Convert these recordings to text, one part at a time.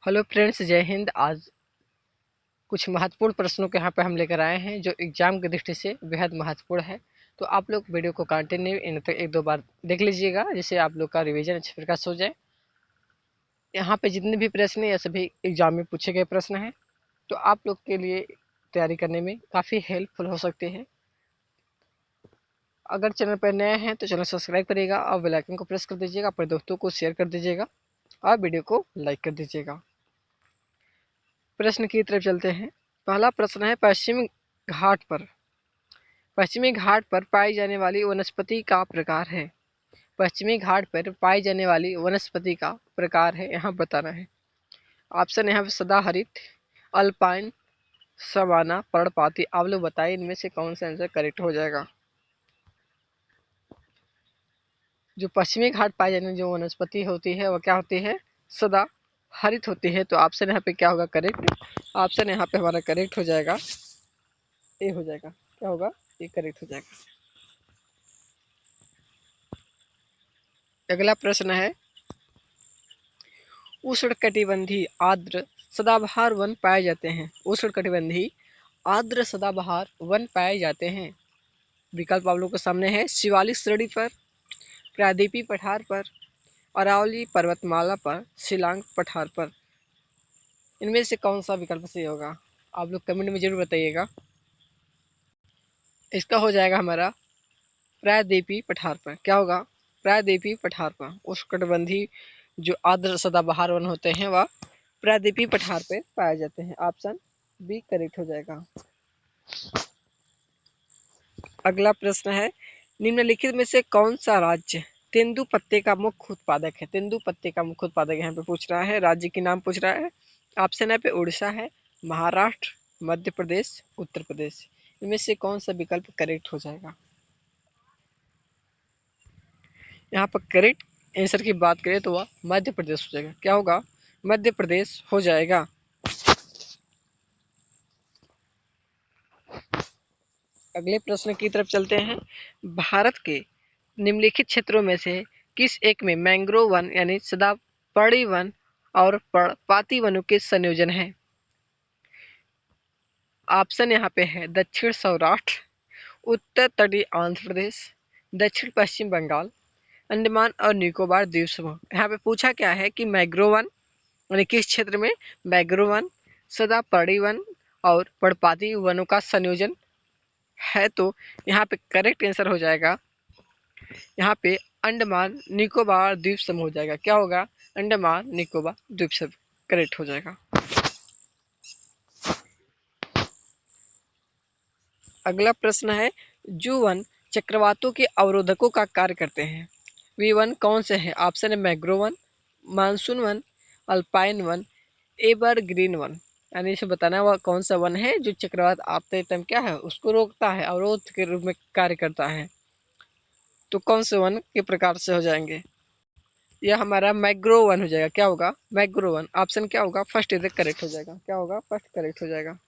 Hello friends, जय हिंद। आज कुछ महत्वपूर्ण प्रश्नों के यहाँ पे हम लेकर आए हैं जो एग्जाम की दृष्टि से बेहद महत्वपूर्ण है। तो आप लोग वीडियो को कंटिन्यू इन तक एक दो बार देख लीजिएगा, जिससे आप लोग का रिवीजन अच्छे प्रकार से हो जाए। यहाँ पे जितने भी प्रश्न हैं, ये सभी एग्जाम में पूछे गए प्रश्न हैं, तो आप लोग के लिए तैयारी करने में काफ़ी हेल्पफुल हो सकते हैं। अगर चैनल पर नए हैं तो चैनल सब्सक्राइब करिएगा और बेल आइकन को प्रेस कर दीजिएगा, अपने दोस्तों को शेयर कर दीजिएगा और वीडियो को लाइक कर दीजिएगा। प्रश्न की तरफ चलते हैं। पहला प्रश्न है, पश्चिमी घाट पर पाई जाने वाली वनस्पति का प्रकार है। पश्चिमी घाट पर पाई जाने वाली वनस्पति का प्रकार है, यहाँ बताना है। ऑप्शन यहाँ पे सदाहरित, अल्पाइन, सवाना, पर्णपाती। आप लोग बताइए इनमें से कौन सा आंसर करेक्ट हो जाएगा। जो पश्चिमी घाट पाई जाने जो वनस्पति होती है वह क्या होती है? सदा हरित होती है। तो ऑप्शन यहाँ पे क्या होगा करेक्ट? ऑप्शन यहाँ पे हमारा करेक्ट हो जाएगा, ए हो जाएगा। क्या होगा? ये करेक्ट हो जाएगा। अगला प्रश्न है, उष्णकटिबंधीय आर्द्र सदाबहार वन पाए जाते हैं। उष्णकटिबंधीय आर्द्र सदाबहार वन पाए जाते हैं। विकल्प आप लोग के सामने है, शिवालिक श्रेणी पर, प्रायद्वीपीय पठार पर, अरावली पर्वतमाला पर, शिलांग पठार पर। इनमें से कौन सा विकल्प सही होगा? आप लोग कमेंट में जरूर बताइएगा। इसका हो जाएगा हमारा प्रायद्वीपीय पठार पर। क्या होगा? प्रायद्वीपीय पठार पर। उष्णकटिबंधीय जो आर्द्र सदाबहार वन होते हैं वह प्रायद्वीपीय पठार पे पाए जाते हैं। ऑप्शन बी करेक्ट हो जाएगा। अगला प्रश्न है, निम्नलिखित में से कौन सा राज्य तेंदु पत्ते का मुख्य उत्पादक है? तेंदु पत्ते का मुख्य उत्पादक यहाँ पे पूछ रहा है, राज्य के नाम पूछ रहा है। ऑप्शन है पे उड़ीसा है, महाराष्ट्र, मध्य प्रदेश, उत्तर प्रदेश। इनमें से कौन सा विकल्प करेक्ट हो जाएगा? यहाँ पर करेक्ट आंसर की बात करें तो वह मध्य प्रदेश हो जाएगा। क्या होगा? मध्य प्रदेश हो जाएगा। अगले प्रश्न की तरफ चलते हैं। भारत के निम्नलिखित क्षेत्रों में से किस एक में मैंग्रोव वन यानी सदापर्णी वन और पर्णपाती वनों के संयोजन है? ऑप्शन यहाँ पे है, दक्षिण सौराष्ट्र, उत्तर तटीय आंध्र प्रदेश, दक्षिण पश्चिम बंगाल, अंडमान और निकोबार द्वीप समूह। यहाँ पे पूछा क्या है कि मैंग्रोव वन यानी किस क्षेत्र में मैंग्रोव वन, सदापर्णी वन और पर्णपाती वनों का संयोजन है। तो यहाँ पे करेक्ट आंसर हो जाएगा, यहाँ पे अंडमान निकोबार द्वीप समूह हो जाएगा। क्या होगा? अंडमान निकोबार द्वीप समूह करेक्ट हो जाएगा। अगला प्रश्न है, जो वन चक्रवातों के अवरोधकों का कार्य करते हैं वे वन कौन से हैं? ऑप्शन है mangrove one, monsoon one, alpine one, evergreen one. यानी इसे बताना है वह कौन सा वन है जो चक्रवात आते टाइम क्या है उसको रोकता है, अवरोध के रूप में कार्य करता है। तो कौन से वन के प्रकार से हो जाएंगे? यह हमारा मैंग्रोव वन हो जाएगा। क्या होगा? Mangrove one. ऑप्शन क्या होगा? फर्स्ट इधर करेक्ट हो जाएगा। क्या होगा? फर्स्ट करेक्ट हो जाएगा।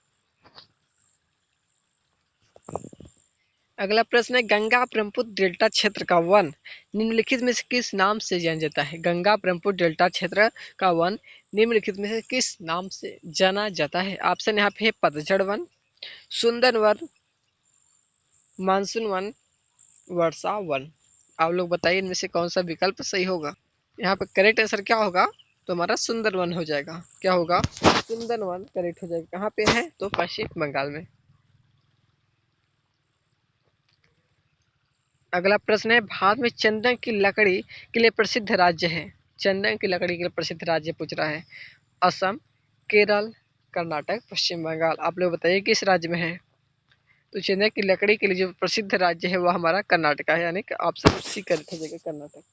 अगला प्रश्न है, गंगा ब्रह्मपुत्र डेल्टा क्षेत्र का वन निम्नलिखित में से किस नाम से जाना जाता है? गंगा ब्रह्मपुत्र डेल्टा क्षेत्र का वन निम्नलिखित में से किस नाम से जाना जाता है? ऑप्शन यहाँ पे है, पतझड़ वन, सुंदर वन, मानसून वन, वर्षा वन। आप लोग बताइए इनमें से कौन सा विकल्प सही होगा? यहाँ पे करेक्ट आंसर क्या होगा? तो हमारा सुंदर वन हो जाएगा। क्या होगा? सुंदर वन करेक्ट हो जाएगा। कहाँ पे है? तो पश्चिम बंगाल में। अगला प्रश्न है, भारत में चंदन की लकड़ी के लिए प्रसिद्ध राज्य है। चंदन की लकड़ी के लिए प्रसिद्ध राज्य पूछ रहा है। असम, केरल, कर्नाटक, पश्चिम बंगाल। आप लोग बताइए किस राज्य में है? तो चंदन की लकड़ी के लिए जो प्रसिद्ध राज्य है वह हमारा कर्नाटक है, यानी कि ऑप्शन सी करेक्ट हो जाएगा, कर्नाटक।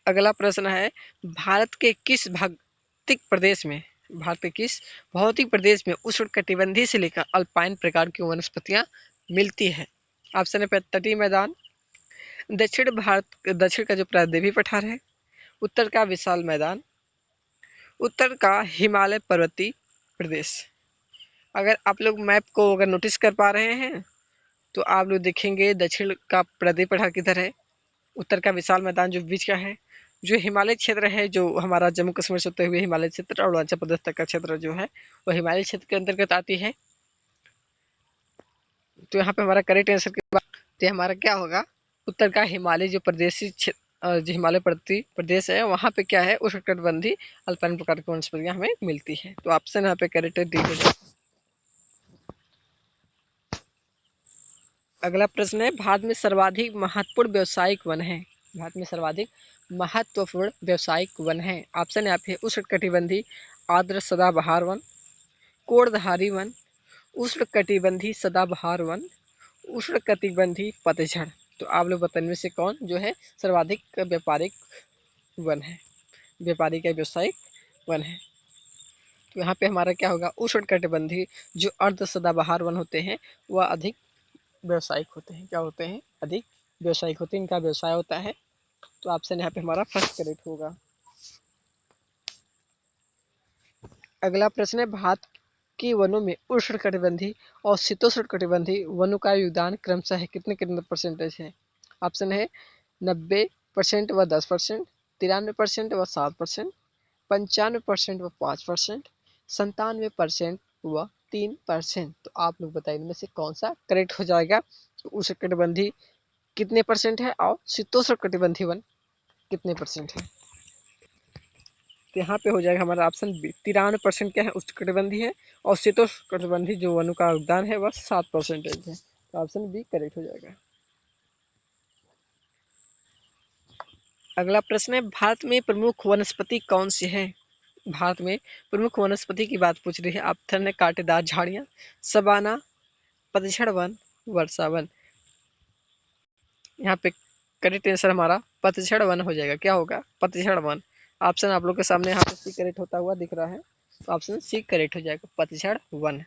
अगला प्रश्न है, भारत के किस भौगोलिक प्रदेश में भारत के किस भौगोलिक प्रदेश में उष्णकटिबंधीय से लेकर अल्पाइन प्रकार की वनस्पतियां मिलती है? ऑप्शन है, तटीय मैदान, दक्षिण का जो प्रायद्वीपीय पठार है, उत्तर का विशाल मैदान, उत्तर का हिमालय पर्वतीय प्रदेश। अगर आप लोग मैप को अगर नोटिस कर पा रहे हैं तो आप लोग देखेंगे दक्षिण का प्रायद्वीपीय पठार किधर है, उत्तर का विशाल मैदान जो बीच का है, जो हिमालय क्षेत्र है, जो हमारा जम्मू कश्मीर से होते हुए हिमालय क्षेत्र और अरुणाचल प्रदेश तक का क्षेत्र जो है वो हिमालय क्षेत्र के अंतर्गत आती है। तो यहाँ पे हमारा करेक्ट आंसर की बात तो हमारा क्या होगा, उत्तर का हिमालय जो प्रदेशी जो हिमालय प्रदेश है वहाँ पे क्या है, उष्णकटिबंधीय अल्पाइन प्रकार की वनस्पतियाँ हमें मिलती है। तो ऑप्शन यहाँ पे करेक्ट डी हो जाएगा। अगला प्रश्न है, भारत में सर्वाधिक महत्वपूर्ण व्यावसायिक वन है। भारत में सर्वाधिक महत्वपूर्ण व्यावसायिक वन है। ऑप्शन यहाँ पे उष्णकटिबंधीय आर्द्र सदाबहार वन, कोड़धारी वन, उष्णकटिबंधीय सदाबहार वन, उष्णकटिबंधीय पतझड़। तो आप लोग बताइए इनमें से कौन जो है सर्वाधिक व्यापारिक वन है, व्यापारिक या व्यावसायिक वन है। तो यहाँ पे हमारा क्या होगा, उष्णकटिबंधीय जो अर्ध सदाबहार वन होते हैं वह अधिक व्यावसायिक होते हैं। क्या होते हैं, अधिक व्यावसायिक होते हैं, इनका व्यवसाय होता है। तो ऑप्शन यहाँ पे हमारा फर्स्ट करेक्ट होगा। अगला प्रश्न है, भारत के वनों में उष्णकटिबंधीय और शीतोष्णकटिबंधीय वनों का योगदान क्रमशः कितने कितने परसेंटेज है। ऑप्शन है 90% व 10%, 93% व 7%, 95% व 5%, 97% व 3%। तो आप लोग बताइए इनमें से कौन सा करेक्ट हो जाएगा। उष्णकटिबंधीय कितने परसेंट है और शीतोष्णकटिबंधीय वन कितने परसेंट है। तो यहाँ पे हो जाएगा हमारा ऑप्शन बी, 93% क्या है उष्णकटिबंधीय है और शीतोष्णकटिबंधीय जो वनों का योगदान है वह 7% है। तो ऑप्शन बी करेक्ट हो जाएगा। अगला प्रश्न है, भारत में प्रमुख वनस्पति कौन सी है। भारत में प्रमुख वनस्पति की बात पूछ रही है। ऑप्शन है कांटेदार झाड़ियाँ, सबाना, पतझड़ वन, वर्षा वन। यहाँ पे करेक्ट आंसर हमारा पतझड़ वन हो जाएगा। क्या होगा, पतझड़ वन। ऑप्शन आप लोग के सामने यहाँ पे सी करेक्ट होता हुआ दिख रहा है। तो ऑप्शन सी करेक्ट हो जाएगा, पतझड़ वन।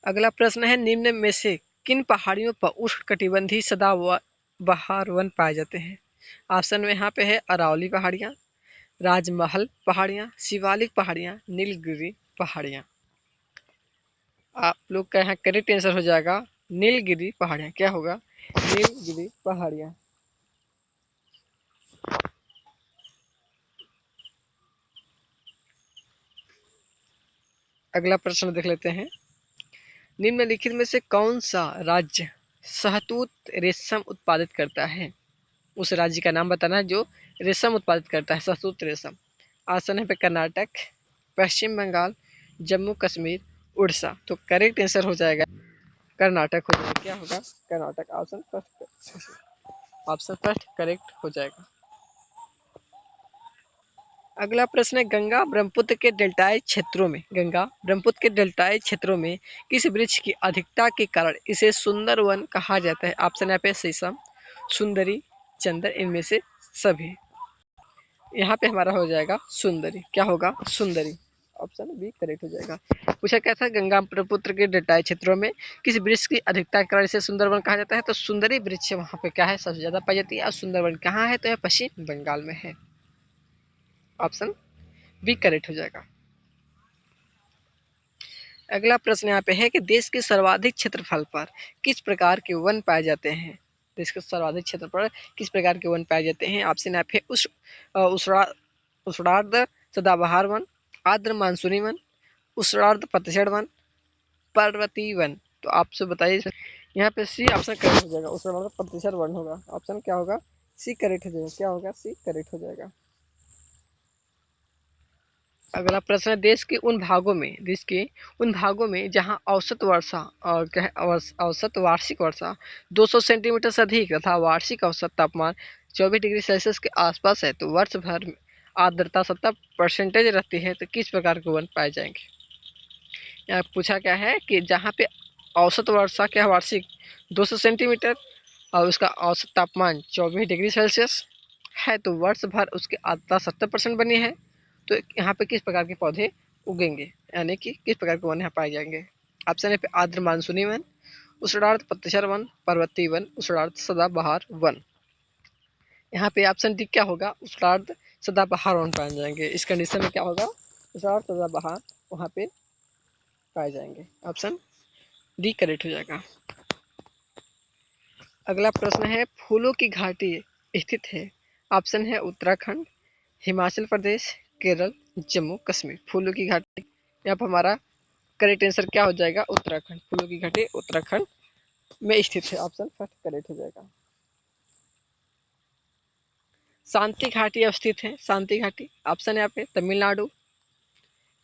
अगला प्रश्न है, निम्न में से किन पहाड़ियों पर उष्णकटिबंधीय सदाबहार वन पाए जाते हैं। ऑप्शन में यहाँ पे है अरावली पहाड़ियाँ, राजमहल पहाड़ियाँ, शिवालिक पहाड़ियाँ, नीलगिरी पहाड़ियाँ। आप लोग का यहाँ करेक्ट आंसर हो जाएगा नीलगिरी पहाड़ियाँ। क्या होगा, नीलगिरी पहाड़ियाँ। अगला प्रश्न देख लेते हैं, निम्नलिखित में से कौन सा राज्य शहतूत रेशम उत्पादित करता है। उस राज्य का नाम बताना है जो रेशम उत्पादित करता है, शहतूत रेशम। ऑप्शन है पे कर्नाटक, पश्चिम बंगाल, जम्मू कश्मीर, उड़ीसा। तो करेक्ट आंसर हो जाएगा कर्नाटक हो जाएगा। क्या होगा, कर्नाटक। ऑप्शन फर्स्ट करेक्ट हो जाएगा। अगला प्रश्न है, गंगा ब्रह्मपुत्र के डेल्टाई क्षेत्रों में, गंगा ब्रह्मपुत्र के डेल्टाई क्षेत्रों में किस वृक्ष की अधिकता के कारण इसे सुंदर वन कहा जाता है। ऑप्शन है पे शीशम, सुंदरी, चंदन, इनमें से सभी। यहाँ पे हमारा हो जाएगा सुंदरी। क्या होगा, सुंदरी। ऑप्शन बी करेक्ट हो जाएगा। पूछा क्या था, गंगा ब्रह्मपुत्र के डेल्टाई क्षेत्रों में किस वृक्ष की अधिकता के कारण इसे सुंदरवन कहा जाता है। तो सुंदरी वृक्ष वहाँ पे क्या है, सबसे ज्यादा पाई जाती है। और सुंदरवन कहाँ है, तो यह पश्चिम बंगाल में है। ऑप्शन बी करेक्ट हो जाएगा। अगला प्रश्न यहाँ पे है कि देश के सर्वाधिक क्षेत्रफल पर किस प्रकार के वन पाए जाते हैं। देश के सर्वाधिक क्षेत्र पर किस प्रकार के वन पाए जाते हैं। ऑप्शन यहाँ पे उष्णार्ध सदाबहार वन, आर्द्र मानसूनी वन, उष्णार्ध पतझड़ वन, पर्वतीय वन। तो आपसे बताइए यहाँ पे सी ऑप्शन करेक्ट हो जाएगा, उष्णार्ध पतझड़ वन होगा। ऑप्शन क्या होगा, सी करेक्ट हो जाएगा। क्या होगा, सी करेक्ट हो जाएगा। अगला प्रश्न है, देश के उन भागों में जहां औसत वर्षा और क्या है, औसत वार्षिक वर्षा 200 सेंटीमीटर से अधिक तथा वार्षिक औसत तापमान 24 डिग्री सेल्सियस के आसपास है, तो वर्ष भर में आर्द्रता 70% रहती है, तो किस प्रकार के वन पाए जाएंगे। यहाँ पूछा क्या है कि जहाँ पे औसत वर्षा क्या वार्षिक 200 सेंटीमीटर और उसका औसत तापमान 24 डिग्री सेल्सियस है, तो वर्ष भर उसकी आर्द्रता 70% बनी है, तो यहाँ पे किस प्रकार के पौधे उगेंगे, यानी कि किस प्रकार के वन यहाँ पाए जाएंगे। ऑप्शन है पे आर्द्र मानसूनी वन, उष्णार्ध पतझड़ वन, पर्वतीय वन, उष्णार्ध सदाबहार वन। यहाँ पे ऑप्शन डी क्या होगा, उष्णार्ध सदाबहार वन पाए जाएंगे। इस कंडीशन में क्या होगा, उष्णार्ध सदाबहार वहाँ पे पाए जाएंगे। ऑप्शन डी करेक्ट हो जाएगा। अगला प्रश्न है फूलों की घाटी स्थित है। ऑप्शन है उत्तराखंड, हिमाचल प्रदेश, केरल, जम्मू कश्मीर। फूलों की घाटी, यहाँ पर हमारा करेक्ट आंसर क्या हो जाएगा? उत्तराखंड। फूलों की घाटी उत्तराखंड में स्थित है। ऑप्शन फर्स्ट करेक्ट हो जाएगा। शांति घाटी अवस्थित है। शांति घाटी, ऑप्शन यहाँ पे तमिलनाडु,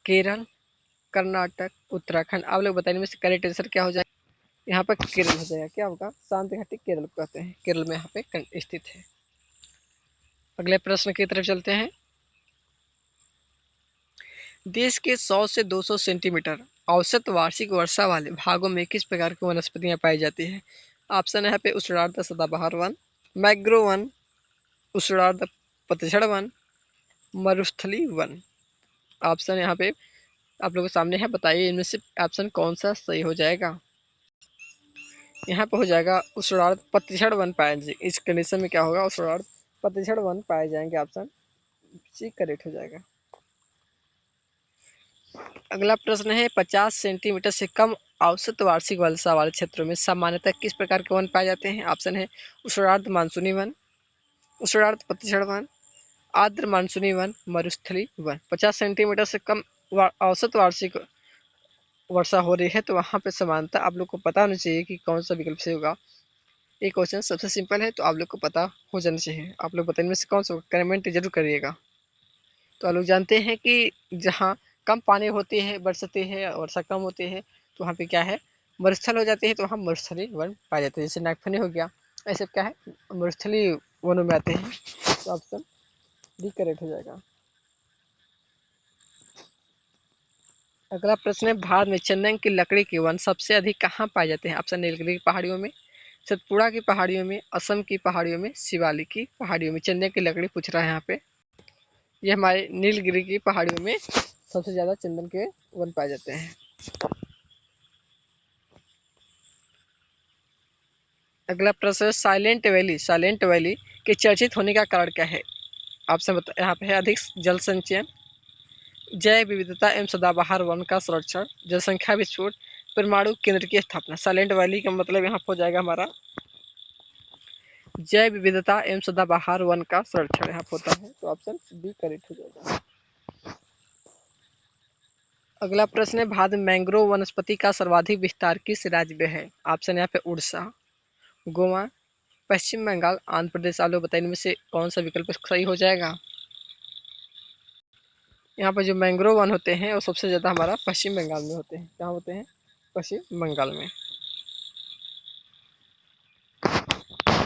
केरल, कर्नाटक, उत्तराखंड। आप लोग बताइए में से करेक्ट आंसर क्या हो जाएगा? यहाँ पर केरल हो जाएगा। क्या होगा? शांति घाटी केरल को कहते हैं, केरल में यहाँ पे स्थित है। अगले प्रश्न की तरफ चलते हैं। देश के 100 से 200 सेंटीमीटर औसत वार्षिक वर्षा वाले भागों में किस प्रकार की वनस्पतियां पाई जाती है? ऑप्शन है यहाँ पे उष्णार्ध सदाबहार वन, मैग्रो वन, उष्णार्ध पतझड़ वन, मरुस्थली वन। ऑप्शन यहाँ पे आप लोगों के सामने है, बताइए इनमें से ऑप्शन कौन सा सही हो जाएगा? यहाँ पे हो जाएगा उष्णार्ध पतझड़ वन पाए जाएंगे। इस कंडीशन में क्या होगा? उष्णार्ध पतझड़ वन पाए जाएंगे। ऑप्शन सी करेक्ट हो जाएगा। अगला प्रश्न है 50 सेंटीमीटर से कम औसत वार्षिक वर्षा वाले क्षेत्रों में सामान्यतः किस प्रकार के वन पाए जाते हैं? ऑप्शन है उष्णार्ध मानसूनी वन, उष्णार्ध पतझड़ वन, आर्द्र मानसूनी वन, मरुस्थली वन। 50 सेंटीमीटर से कम औसत वार्षिक वर्षा हो रही है तो वहाँ पे समानता आप लोग को पता होना चाहिए कि कौन सा विकल्प से होगा। ये क्वेश्चन सबसे सिंपल है तो आप लोग को पता हो जाना चाहिए। आप लोग बताइए में से कौन सा कमेंट जरूर करिएगा। तो आप लोग जानते हैं कि जहाँ कम पानी होती है, बरसती है, वर्षा कम होती है तो वहाँ पे क्या है? मरुस्थल हो जाती है तो वहाँ मरुस्थली वन पाए जाते हैं। जैसे नागफनी हो गया, ऐसे क्या है? मरुस्थली वनों में आते हैं। तो ऑप्शन डी करेक्ट हो जाएगा। अगला प्रश्न है भारत में चंदन की लकड़ी के वन सबसे अधिक कहाँ पाए जाते हैं? ऑप्शन नीलगिरी की पहाड़ियों में, सतपुड़ा की पहाड़ियों में, असम की पहाड़ियों में, शिवालिक की पहाड़ियों में। चंदन की लकड़ी पूछ रहा है यहाँ पे। ये हमारे नीलगिरी की पहाड़ियों में सबसे ज्यादा चंदन के वन पाए जाते हैं। अगला प्रश्न है साइलेंट वैली के चर्चित होने का कारण क्या है? ऑप्शन बता यहाँ पे है अधिक जल संचयन, जैव विविधता एवं सदाबहार वन का संरक्षण, जनसंख्या विस्फोट, परमाणु केंद्र की स्थापना। साइलेंट वैली का मतलब यहाँ हो जाएगा हमारा जैव विविधता एवं सदाबहार वन का संरक्षण यहाँ होता है। तो ऑप्शन बी करेक्ट हो जाएगा। अगला प्रश्न है भारत में मैंग्रोव वनस्पति का सर्वाधिक विस्तार किस राज्य में है? ऑप्शन यहाँ पे उड़ीसा, गोवा, पश्चिम बंगाल, आंध्र प्रदेश। आप लोग बताइए इनमें से कौन सा विकल्प सही हो जाएगा? यहाँ पर जो मैंग्रोव वन होते हैं वो सबसे ज़्यादा हमारा पश्चिम बंगाल में होते हैं। कहाँ होते हैं? पश्चिम बंगाल में।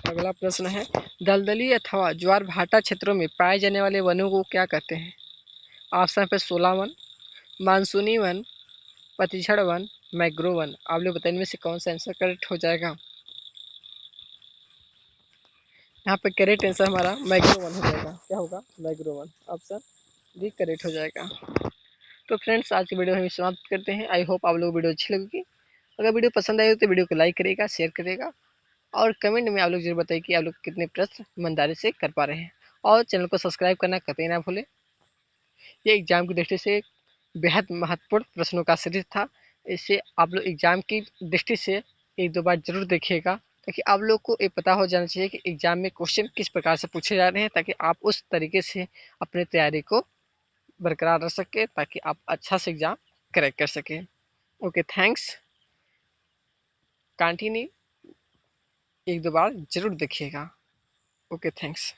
अगला प्रश्न है दलदली अथवा ज्वार भाटा क्षेत्रों में पाए जाने वाले वनों को क्या कहते हैं? ऑप्शन पे 16 वन, मानसूनी वन, पतझड़ वन, मैग्रोव वन। आप लोग बताइए इनमें से कौन सा आंसर करेक्ट हो जाएगा? यहाँ पे करेक्ट आंसर हमारा मैग्रोव वन हो जाएगा। क्या होगा? Mangrove one. Option D correct हो जाएगा। तो फ्रेंड्स आज की वीडियो हम समाप्त करते हैं। आई होप आप लोग वीडियो अच्छी लगेगी। अगर वीडियो पसंद आई हो तो वीडियो को लाइक करेगा, शेयर करेगा और कमेंट में आप लोग जरूर बताइए कि आप लोग कितने प्रश्न ईमानदारी से कर पा रहे हैं। और चैनल को सब्सक्राइब करना कतई ना भूलें। ये एग्जाम की दृष्टि से बेहद महत्वपूर्ण प्रश्नों का सीरीज था। इससे आप लोग एग्जाम की दृष्टि से एक दो बार जरूर देखिएगा ताकि आप लोग को ये पता हो जाना चाहिए कि एग्जाम में क्वेश्चन किस प्रकार से पूछे जा रहे हैं, ताकि आप उस तरीके से अपने तैयारी को बरकरार रख सके, ताकि आप अच्छा से एग्जाम क्रैक कर सकें। ओके थैंक्स, कंटिन्यू एक दो बार जरूर देखिएगा। Okay thanks.